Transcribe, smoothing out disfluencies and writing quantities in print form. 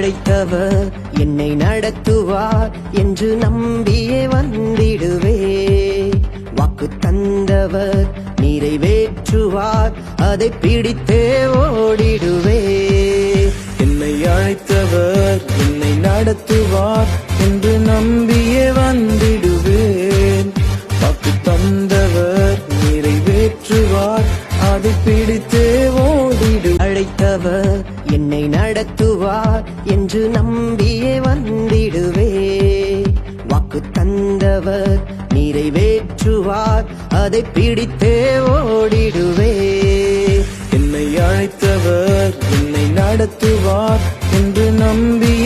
அழைத்தவர் என்னை நடத்துவார் என்று நம்பியே வந்திடுவே. வாக்கு தந்தவர் நிறைவேற்றுவார், அதை பிடித்தே ஓடிடுவே. என்னை அழைத்தவர் என்னை நடத்துவார் என்று நம்பியே வந்திடுவேன். வாக்கு தந்தவர் நிறைவேற்றுவார், அதை பிடித்தே ஓடிடு. அழைத்தவர் என்னை நடத்துவார் என்று நம்பியே வந்திடுவே. வாக்கு தந்தவர் நிறைவேற்றுவார், அதை பிடித்தே ஓடிடுவே. என்னை அழைத்தவர் என்னை நடத்துவார் என்று நம்பி